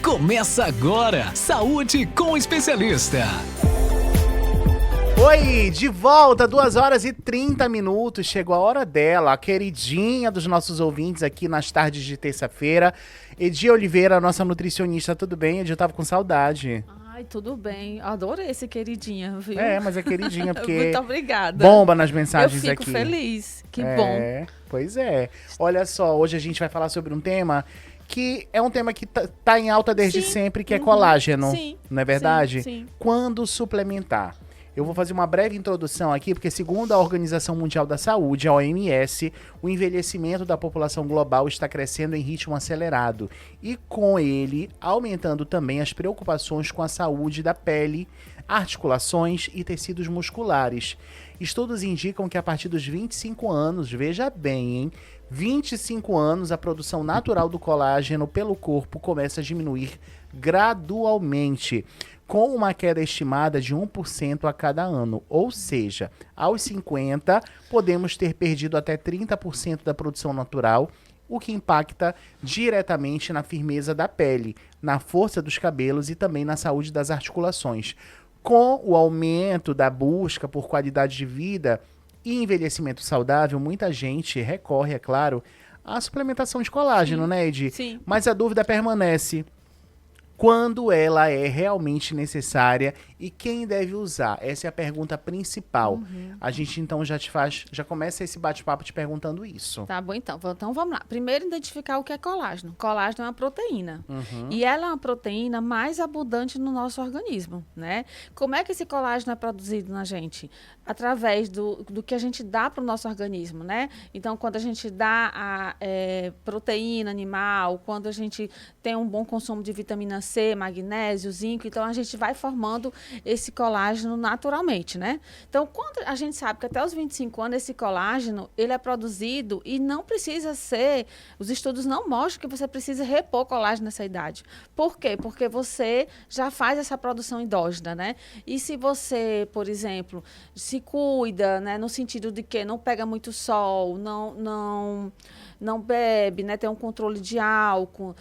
Começa agora, Saúde com o Especialista. Oi, de volta, 2h30. Chegou a hora dela, a queridinha dos nossos ouvintes aqui nas tardes de terça-feira. Edi Oliveira, nossa nutricionista, tudo bem? Edi, eu tava com saudade. Ai, tudo bem. Adorei esse queridinha, viu? Mas é queridinha porque Muito obrigada. bomba nas mensagens aqui. Eu fico feliz, que bom. Pois é. Olha só, hoje a gente vai falar sobre um tema que é um tema que tá em alta desde sempre, que é colágeno, não é verdade? Sim. Quando suplementar? Eu vou fazer uma breve introdução aqui, porque segundo a Organização Mundial da Saúde, a OMS, o envelhecimento da população global está crescendo em ritmo acelerado e, com ele, aumentando também as preocupações com a saúde da pele, articulações e tecidos musculares. Estudos indicam que a partir dos 25 anos, veja bem, hein? 25 anos, a produção natural do colágeno pelo corpo começa a diminuir gradualmente, com uma queda estimada de 1% a cada ano. Ou seja, aos 50, podemos ter perdido até 30% da produção natural, o que impacta diretamente na firmeza da pele, na força dos cabelos e também na saúde das articulações. Com o aumento da busca por qualidade de vida e envelhecimento saudável, muita gente recorre, é claro, à suplementação de colágeno, né, Edi? Sim. Mas a dúvida permanece: quando ela é realmente necessária e quem deve usar? Essa é a pergunta principal. A gente então já começa esse bate-papo te perguntando isso. Tá bom, então. Então vamos lá. Primeiro, identificar o que é colágeno. Colágeno é uma proteína. E ela é uma proteína mais abundante no nosso organismo, né? Como é que esse colágeno é produzido na gente? Através do que a gente dá para o nosso organismo, né? Então, quando a gente dá a proteína animal, quando a gente tem um bom consumo de vitamina C, magnésio, zinco, então a gente vai formando esse colágeno naturalmente, né? Então, quando a gente sabe que até os 25 anos esse colágeno, ele é produzido e não precisa ser, os estudos não mostram que você precisa repor colágeno nessa idade. Por quê? Porque você já faz essa produção endógena, né? E se você, por exemplo, se cuida, né, no sentido de que não pega muito sol, não bebe, né, tem um controle de álcool,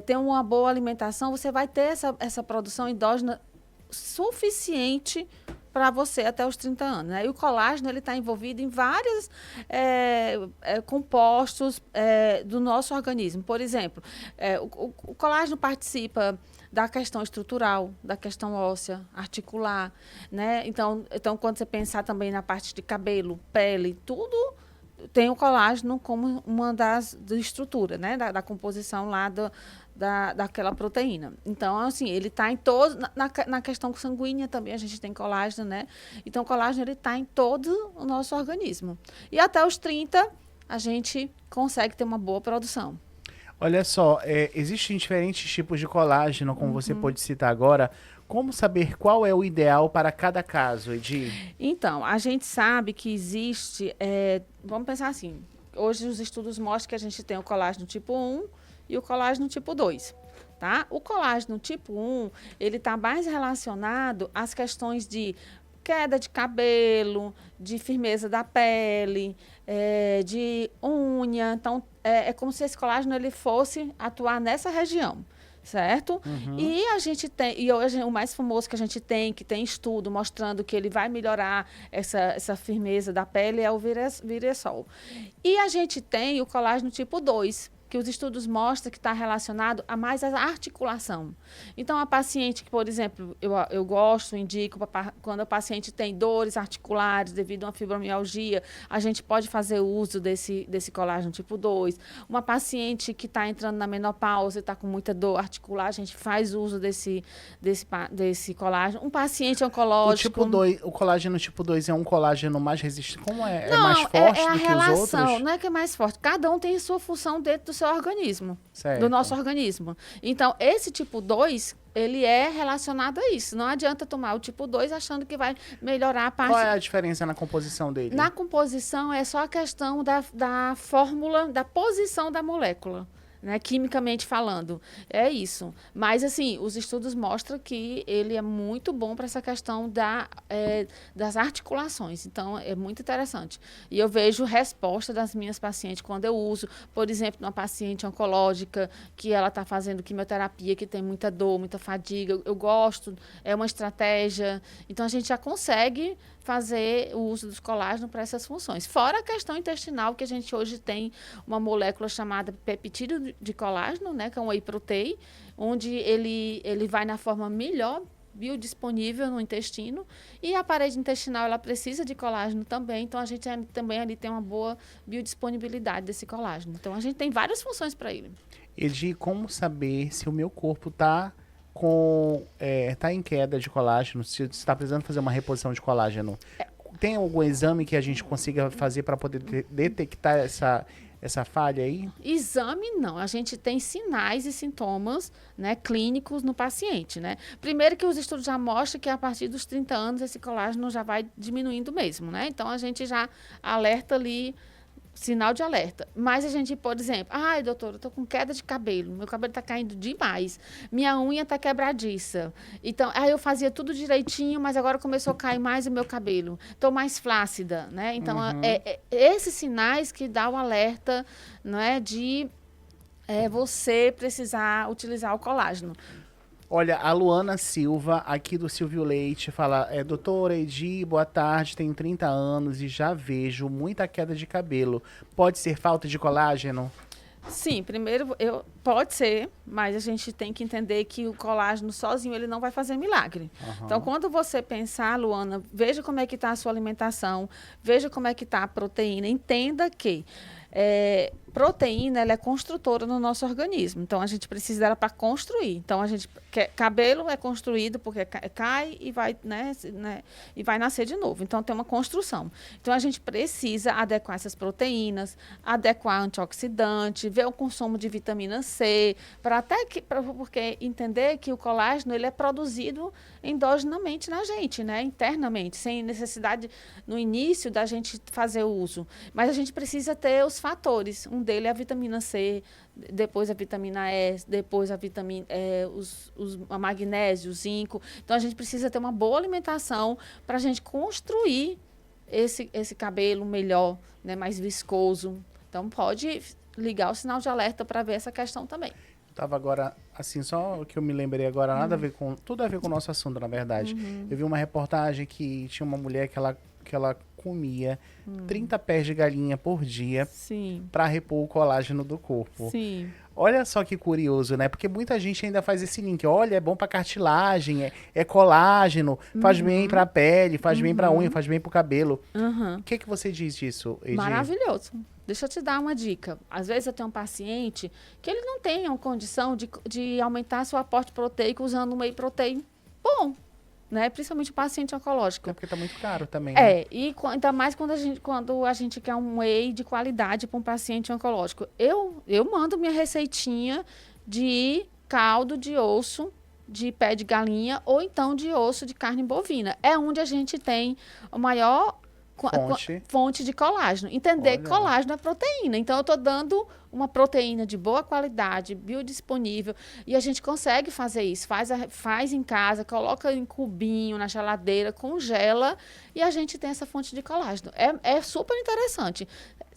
tem uma boa alimentação, você vai ter essa produção endógena suficiente para você até os 30 anos. Né? E o colágeno está envolvido em vários compostos do nosso organismo. Por exemplo, o colágeno participa da questão estrutural, da questão óssea, articular. Né? Então, quando você pensar também na parte de cabelo, pele, tudo tem o colágeno como uma das estruturas, né? Da composição lá daquela proteína. Então, assim, ele está em todos, na questão sanguínea também a gente tem colágeno, né? Então, o colágeno, ele está em todo o nosso organismo. E até os 30, a gente consegue ter uma boa produção. Olha só, existem diferentes tipos de colágeno, como você pode citar agora. Como saber qual é o ideal para cada caso, Edi? Então, a gente sabe que existe, vamos pensar assim, hoje os estudos mostram que a gente tem o colágeno tipo 1 e o colágeno tipo 2. Tá? O colágeno tipo 1, ele está mais relacionado às questões de queda de cabelo, de firmeza da pele, de unha. Então, é como se esse colágeno ele fosse atuar nessa região. Certo? E a gente tem, e hoje o mais famoso que a gente tem, que tem estudo mostrando que ele vai melhorar essa firmeza da pele, é o Viresol. E a gente tem o colágeno tipo 2, que os estudos mostram que está relacionado a mais a articulação. Então, a paciente que, por exemplo, eu gosto, indico, quando a paciente tem dores articulares devido a uma fibromialgia, a gente pode fazer uso desse colágeno tipo 2. Uma paciente que está entrando na menopausa e está com muita dor articular, a gente faz uso desse colágeno. Um paciente oncológico... O colágeno tipo 2 é um colágeno mais resistente? Como é? Não, é mais forte a do que relação, os outros? não é que é mais forte. Cada um tem a sua função dentro do seu organismo, Certo. do nosso organismo. Então, esse tipo 2, ele é relacionado a isso. Não adianta tomar o tipo 2 achando que vai melhorar a parte... Qual é a diferença na composição dele? Na composição, é só a questão da fórmula, da posição da molécula. né, quimicamente falando. É isso. Mas, assim, os estudos mostram que ele é muito bom para essa questão das articulações. Então, é muito interessante. E eu vejo resposta das minhas pacientes quando eu uso, por exemplo, numa paciente oncológica, que ela está fazendo quimioterapia, que tem muita dor, muita fadiga. Eu gosto, é uma estratégia. Então, a gente já consegue fazer o uso dos colágenos para essas funções. Fora a questão intestinal, que a gente hoje tem uma molécula chamada peptídeo de colágeno, né, que é um whey protein, onde ele vai na forma melhor biodisponível no intestino, e a parede intestinal ela precisa de colágeno também, então a gente também ali tem uma boa biodisponibilidade desse colágeno. Então a gente tem várias funções para ele. Edi, como saber se o meu corpo tá tá em queda de colágeno, se está precisando fazer uma reposição de colágeno? Tem algum exame que a gente consiga fazer para poder detectar essa falha aí? Exame não, a gente tem sinais e sintomas, né, clínicos no paciente, né? Primeiro que os estudos já mostram que a partir dos 30 anos esse colágeno já vai diminuindo mesmo, né? Então a gente já alerta ali, sinal de alerta. Mas a gente, por exemplo, ai, doutor, eu tô com queda de cabelo, meu cabelo tá caindo demais, minha unha tá quebradiça. Então, aí eu fazia tudo direitinho, mas agora começou a cair mais o meu cabelo. Tô mais flácida, né? Então, esses sinais que dá o alerta, não é, de você precisar utilizar o colágeno. Olha, a Luana Silva, aqui do Silvio Leite, fala, doutora Edi, boa tarde, tenho 30 anos e já vejo muita queda de cabelo. Pode ser falta de colágeno? Sim, primeiro, pode ser, mas a gente tem que entender que o colágeno sozinho ele não vai fazer milagre. Então, quando você pensar, Luana, veja como é que está a sua alimentação, veja como é que está a proteína, entenda que proteína ela é construtora no nosso organismo. Então, a gente precisa dela para construir. Então, cabelo é construído porque cai e vai, e vai nascer de novo. Então, tem uma construção. Então, a gente precisa adequar essas proteínas, adequar antioxidante, ver o consumo de vitamina C, porque entender que o colágeno ele é produzido endogenamente na gente, né? Internamente, sem necessidade no início da gente fazer o uso. Mas a gente precisa ter os fatores. Um dele é a vitamina C, depois a vitamina E, depois a vitamina, a magnésio, o zinco. Então, a gente precisa ter uma boa alimentação para a gente construir esse cabelo melhor, né, mais viscoso. Então, pode ligar o sinal de alerta para ver essa questão também. Tava agora, assim, só o que eu me lembrei agora, tudo a ver com o nosso assunto, na verdade. Eu vi uma reportagem que tinha uma mulher que ela comia 30 pés de galinha por dia para repor o colágeno do corpo. Sim. Olha só que curioso, né? Porque muita gente ainda faz esse link. Olha, é bom para cartilagem, é colágeno, faz bem para a pele, faz bem para a unha, faz bem para o cabelo. O que você diz disso, Edi? Maravilhoso. Deixa eu te dar uma dica. Às vezes eu tenho um paciente que ele não tem a condição de aumentar seu aporte proteico usando um whey protein bom, né? Principalmente o paciente oncológico. É porque tá muito caro também, né? E ainda mais quando a gente quer um whey de qualidade para um paciente oncológico. Eu mando minha receitinha de caldo de osso de pé de galinha ou então de osso de carne bovina. É onde a gente tem o maior fonte de colágeno. Entender que colágeno é proteína. Então, eu estou dando uma proteína de boa qualidade, biodisponível, e a gente consegue fazer isso. Faz em casa, coloca em cubinho, na geladeira, congela, e a gente tem essa fonte de colágeno. É super interessante.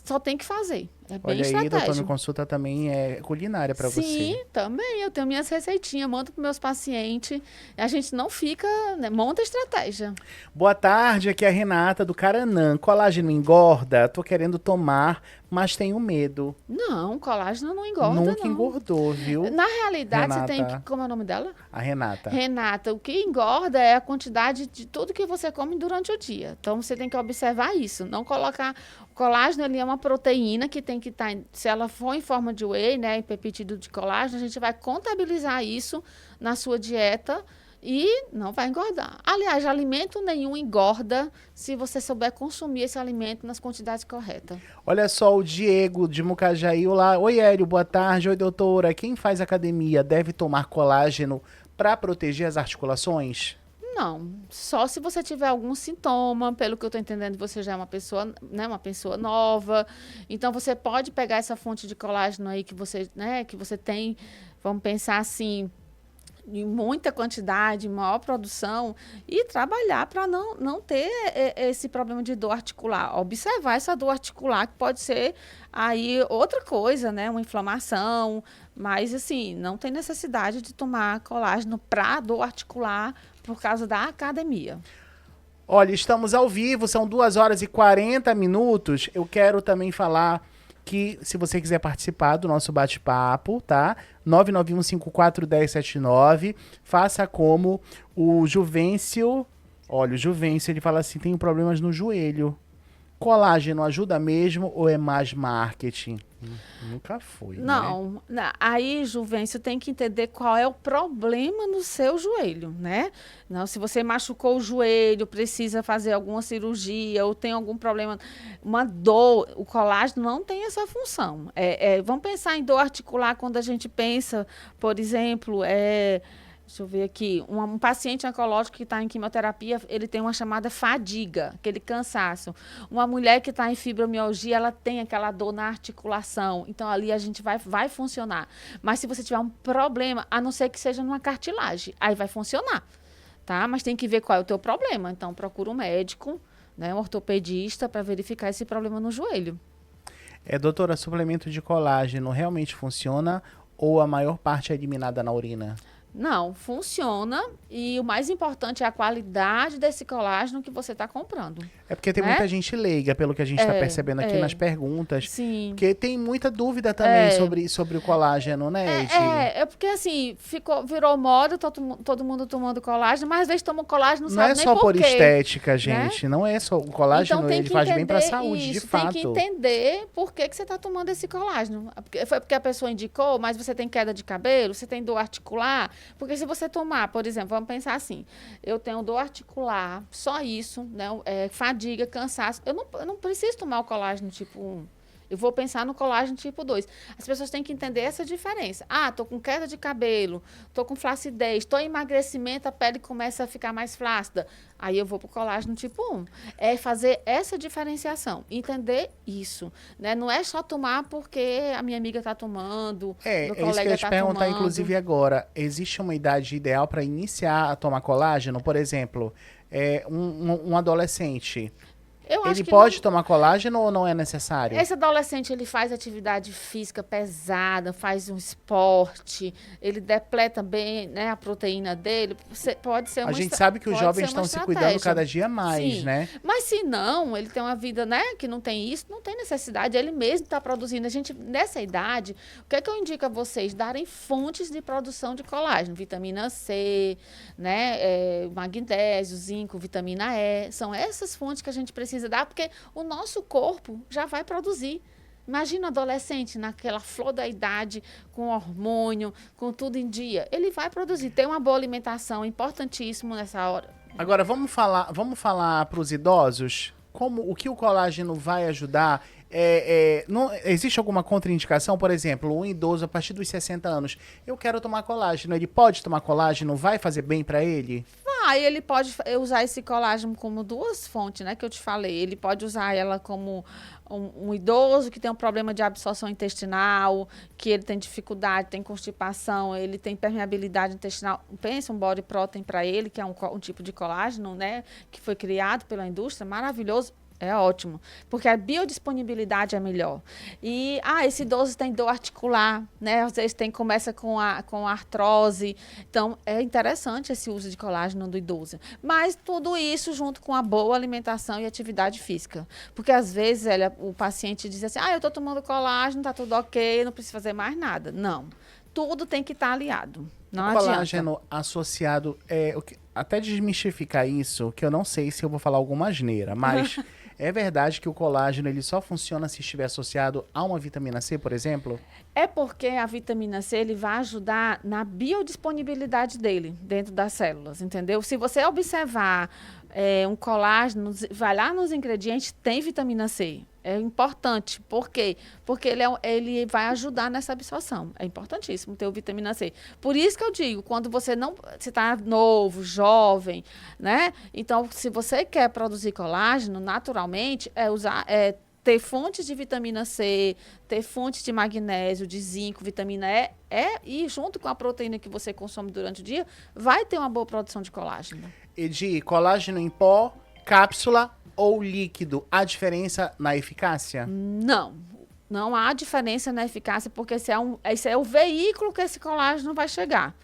Só tem que fazer. É bem estratégico. Olha aí, doutor, minha consulta também é culinária para você. Sim, também. Eu tenho minhas receitinhas, mando para meus pacientes. A gente não fica, né, monta estratégia. Boa tarde, aqui é a Renata do Caranã. Colágeno engorda? Tô querendo tomar, mas tenho medo. Não, colágeno não engorda, Nunca engordou, viu? Na realidade, Renata, você tem que... Como é o nome dela? A Renata. Renata, o que engorda é a quantidade de tudo que você come durante o dia. Então, você tem que observar isso. Não colocar... O colágeno, ele é uma proteína que tem que estar... Se ela for em forma de whey, né, em peptídeo de colágeno, a gente vai contabilizar isso na sua dieta e não vai engordar. Aliás, alimento nenhum engorda se você souber consumir esse alimento nas quantidades corretas. Olha só, o Diego de Mucajaí. Olá. Oi, Hélio, boa tarde. Oi, doutora. Quem faz academia deve tomar colágeno para proteger as articulações? Não, só se você tiver algum sintoma, pelo que eu estou entendendo, você já é uma pessoa, né, uma pessoa nova. Então, você pode pegar essa fonte de colágeno aí que você, né, que você tem, vamos pensar assim, em muita quantidade, maior produção, e trabalhar para não ter esse problema de dor articular. Observar essa dor articular, que pode ser aí outra coisa, né? Uma inflamação, mas assim, não tem necessidade de tomar colágeno para dor articular por causa da academia. Olha, estamos ao vivo, são 2 horas e 40 minutos. Eu quero também falar que, se você quiser participar do nosso bate-papo, tá? 991541079. Faça como o Juvencio. Olha, o Juvencio, ele fala assim, tenho problemas no joelho. Colágeno ajuda mesmo ou é mais marketing? Nunca foi, né? Não, aí, Juvencio, tem que entender qual é o problema no seu joelho, né? Não, se você machucou o joelho, precisa fazer alguma cirurgia ou tem algum problema, uma dor, o colágeno não tem essa função. Vamos pensar em dor articular quando a gente pensa, por exemplo, deixa eu ver aqui, um paciente oncológico que está em quimioterapia, ele tem uma chamada fadiga, aquele cansaço. Uma mulher que está em fibromialgia, ela tem aquela dor na articulação. Então, ali a gente vai funcionar. Mas se você tiver um problema, a não ser que seja numa cartilagem, aí vai funcionar, tá? Mas tem que ver qual é o teu problema. Então, procura um médico, né, um ortopedista, para verificar esse problema no joelho. Doutora, suplemento de colágeno realmente funciona ou a maior parte é eliminada na urina? Não, funciona e o mais importante é a qualidade desse colágeno que você está comprando. É porque tem né? muita gente leiga, pelo que a gente está percebendo aqui nas perguntas. Sim. Porque tem muita dúvida também sobre o colágeno, né, Ed? É porque assim, virou moda, todo mundo tomando colágeno, mas às vezes toma colágeno, não sabe nem por quê. Não é só por estética, gente. Não é só o colágeno, então, ele faz bem para a saúde, de fato. Tem que entender por que você está tomando esse colágeno. Foi porque a pessoa indicou, mas você tem queda de cabelo, você tem dor articular. Porque se você tomar, por exemplo, vamos pensar assim, eu tenho dor articular, só isso, né? Fadiga, cansaço. Eu não preciso tomar o colágeno tipo 1. Eu vou pensar no colágeno tipo 2. As pessoas têm que entender essa diferença. Tô com queda de cabelo, tô com flacidez, tô em emagrecimento, a pele começa a ficar mais flácida. Aí eu vou pro colágeno tipo 1. É fazer essa diferenciação, entender isso, né? Não é só tomar porque a minha amiga tá tomando, meu colega tá tomando. Isso que eu ia te perguntar, inclusive, agora. Existe uma idade ideal para iniciar a tomar colágeno? Por exemplo, um adolescente. Ele pode tomar colágeno ou não é necessário? Esse adolescente, ele faz atividade física pesada, faz um esporte, ele depleta bem, né, a proteína dele. Pode ser uma A gente sabe que os jovens estão se cuidando cada dia mais, Sim. né? Mas se não, ele tem uma vida, né, que não tem isso, não tem necessidade, ele mesmo está produzindo. A gente, nessa idade, o que é que eu indico a vocês? Darem fontes de produção de colágeno, vitamina C, né, magnésio, zinco, vitamina E. São essas fontes que a gente precisa dar, porque o nosso corpo já vai produzir. Imagina um adolescente naquela flor da idade, com hormônio, com tudo em dia. Ele vai produzir. Tem uma boa alimentação, importantíssimo nessa hora. Agora, vamos falar para os idosos o que o colágeno vai ajudar. Não, existe alguma contraindicação? Por exemplo, um idoso a partir dos 60 anos, eu quero tomar colágeno. Ele pode tomar colágeno? Vai fazer bem para ele? Aí ele pode usar esse colágeno como 2 fontes, né, que eu te falei. Ele pode usar ela como um idoso que tem um problema de absorção intestinal, que ele tem dificuldade, tem constipação, ele tem permeabilidade intestinal. Pensa um body protein para ele, que é um tipo de colágeno, né, que foi criado pela indústria, maravilhoso. É ótimo, porque a biodisponibilidade é melhor. E, esse idoso tem dor articular, né? Às vezes começa com artrose. Então, é interessante esse uso de colágeno do idoso. Mas tudo isso junto com a boa alimentação e atividade física. Porque, às vezes, o paciente diz assim, eu estou tomando colágeno, está tudo ok, não preciso fazer mais nada. Não. Tudo tem que estar aliado. Não adianta. Colágeno associado, até desmistificar isso, que eu não sei se eu vou falar alguma asneira, mas... É verdade que o colágeno ele só funciona se estiver associado a uma vitamina C, por exemplo? É porque a vitamina C ele vai ajudar na biodisponibilidade dele dentro das células, entendeu? Se você observar um colágeno, vai lá nos ingredientes, tem vitamina C. É importante. Por quê? Porque ele vai ajudar nessa absorção. É importantíssimo ter o vitamina C. Por isso que eu digo, quando você está novo, jovem, né? Então, se você quer produzir colágeno, naturalmente, ter fontes de vitamina C, ter fontes de magnésio, de zinco, vitamina E, e junto com a proteína que você consome durante o dia, vai ter uma boa produção de colágeno. Edi, colágeno em pó, cápsula ou líquido, há diferença na eficácia? Não há diferença na eficácia, porque esse é o veículo que esse colágeno vai chegar.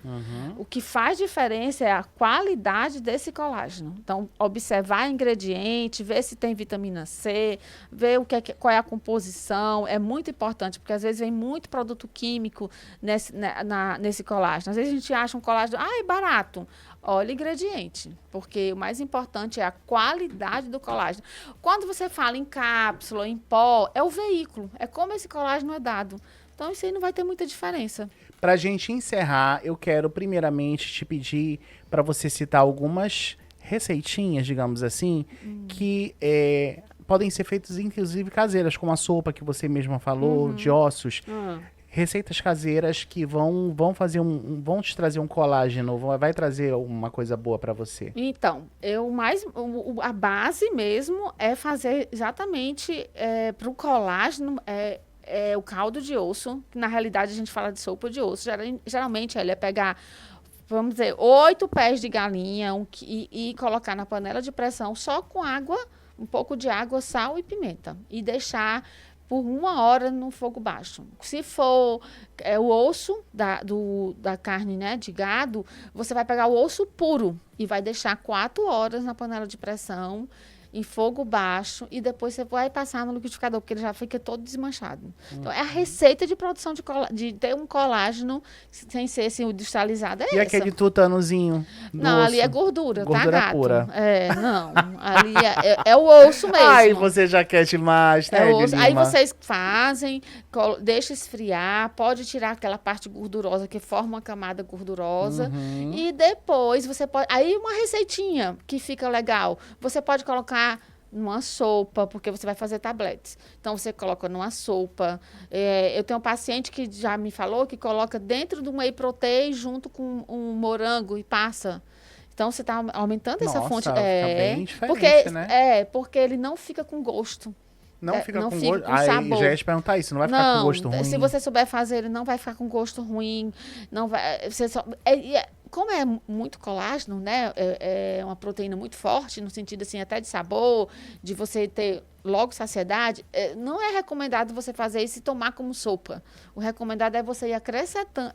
O que faz diferença é a qualidade desse colágeno. Então, observar ingrediente, ver se tem vitamina C, ver qual é a composição, é muito importante, porque às vezes vem muito produto químico nesse colágeno. Às vezes a gente acha um colágeno, é barato. Olha o ingrediente, porque o mais importante é a qualidade do colágeno. Quando você fala em cápsula, em pó, é o veículo, é como esse colágeno é dado. Então, isso aí não vai ter muita diferença. Pra gente encerrar, eu quero primeiramente te pedir para você citar algumas receitinhas, digamos assim, que podem ser feitas inclusive caseiras, como a sopa que você mesma falou, de ossos. Receitas caseiras que vão vão te trazer um colágeno, vai trazer uma coisa boa para você. Então, a base mesmo é fazer exatamente para o colágeno, o caldo de osso, que na realidade a gente fala de sopa de osso. Geralmente ele é pegar, vamos dizer, 8 pés de galinha e colocar na panela de pressão só com água, um pouco de água, sal e pimenta. E deixar por 1 hora no fogo baixo. Se for o osso da carne, né, de gado, você vai pegar o osso puro e vai deixar 4 horas na panela de pressão, em fogo baixo, e depois você vai passar no liquidificador, porque ele já fica todo desmanchado. Então, é a receita de produção de ter um colágeno sem ser assim, industrializado. E aquele tutanozinho do Não, osso? ali é gordura, Gordura tá, gato? pura. Não. Ali é o osso mesmo. Ai, você já quer demais, né, osso. Aí Lima? vocês fazem, deixa esfriar, pode tirar aquela parte gordurosa que forma uma camada gordurosa. E depois você pode... Aí uma receitinha que fica legal. Você pode colocar numa sopa, porque você vai fazer tabletes. Então, você coloca numa sopa. Eu tenho um paciente que já me falou que coloca dentro do whey protein junto com um morango e passa. Então, você está aumentando essa fonte. Fica bem diferente, né? Porque ele não fica com gosto. Não fica não com fica gosto. com Aí sabor. já ia te perguntar isso, não vai ficar com gosto ruim? Se você souber fazer, ele não vai ficar com gosto ruim. Não vai. Como é muito colágeno, né? É uma proteína muito forte, no sentido assim, até de sabor, de você ter logo saciedade. Não é recomendado você fazer isso e tomar como sopa. O recomendado é você ir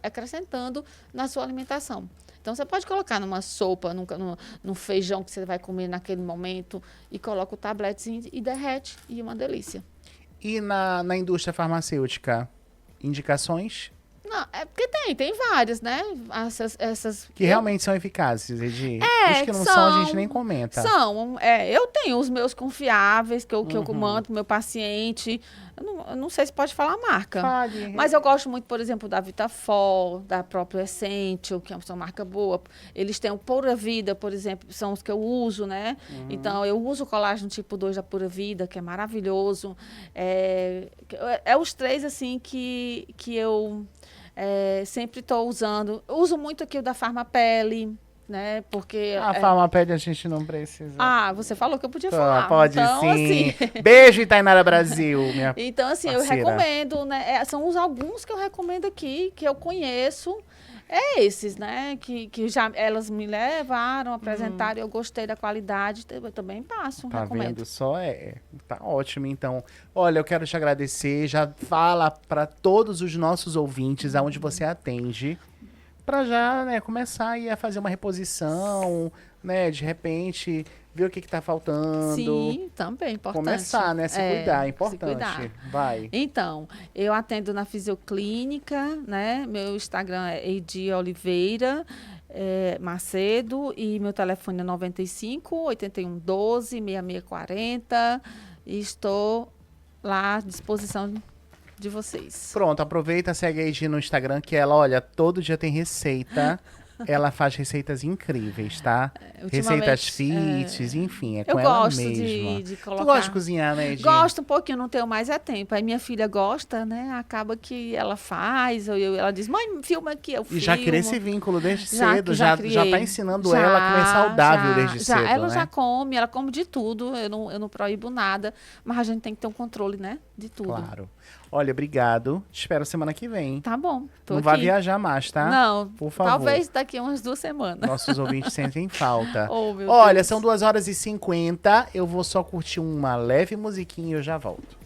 acrescentando na sua alimentação. Então, você pode colocar numa sopa, num feijão que você vai comer naquele momento, e coloca o tabletezinho e derrete, e é uma delícia. E na indústria farmacêutica, indicações? Não, é porque tem várias, né? Essas Que realmente são eficazes, Edi. Os que não são, são, a gente nem comenta. Eu tenho os meus confiáveis, que eu mando pro meu paciente. Eu não sei se pode falar a marca. Fale. Mas eu gosto muito, por exemplo, da Vitafol, da própria Essential, que é uma marca boa. Eles têm o Pura Vida, por exemplo, são os que eu uso, né? Então, eu uso o colágeno tipo 2 da Pura Vida, que é maravilhoso. Os 3, assim, que eu... sempre estou usando. Uso muito aqui o da Farmapele, né? Porque... A Farmapele a gente não precisa. Você falou que eu podia falar. Pode então, sim. Assim... Beijo, Itainara Brasil, minha Então, assim, parceira. eu recomendo, né? São alguns que eu recomendo aqui, que eu conheço. Esses, né? Que já elas me levaram, apresentaram, e eu gostei da qualidade, eu também passo, Tá recomendo. vendo só? Tá ótimo, então. Olha, eu quero te agradecer. Já fala para todos os nossos ouvintes aonde você atende, para já, né, começar aí a fazer uma reposição, né, de repente, ver o que tá faltando. Sim, também, importante. Começar, né, se cuidar, é importante. Se cuidar. Vai. Então, eu atendo na Fisioclínica, né, meu Instagram é Edi Oliveira Macedo, e meu telefone é 95 81 12 6640, e estou lá à disposição de vocês. Pronto, aproveita, segue a Edi no Instagram, que ela, olha, todo dia tem receita Ela faz receitas incríveis, tá? Ultimamente, Receitas fits, enfim, é eu com ela gosto mesma. de Tu colocar. gosta de cozinhar, né, Edi? Gosto um pouquinho, não tenho mais tempo. Aí minha filha gosta, né? Acaba que ela faz, ela diz, mãe, filma aqui, eu E filmo. já criei esse vínculo desde Já- cedo, já já tá criei. ensinando Já, ela a comer saudável já, desde já. cedo, Ela né? já come, ela come de tudo, eu não proíbo nada, mas a gente tem que ter um controle, né? De tudo. Claro. Olha, obrigado. Te espero semana que vem. Tá bom, tô Não aqui. vai viajar mais, tá? Não, Por favor. talvez daqui a umas 2 semanas. Nossos ouvintes sentem falta. Oh, meu Olha, Deus. são 2h50. Eu vou só curtir uma leve musiquinha e eu já volto.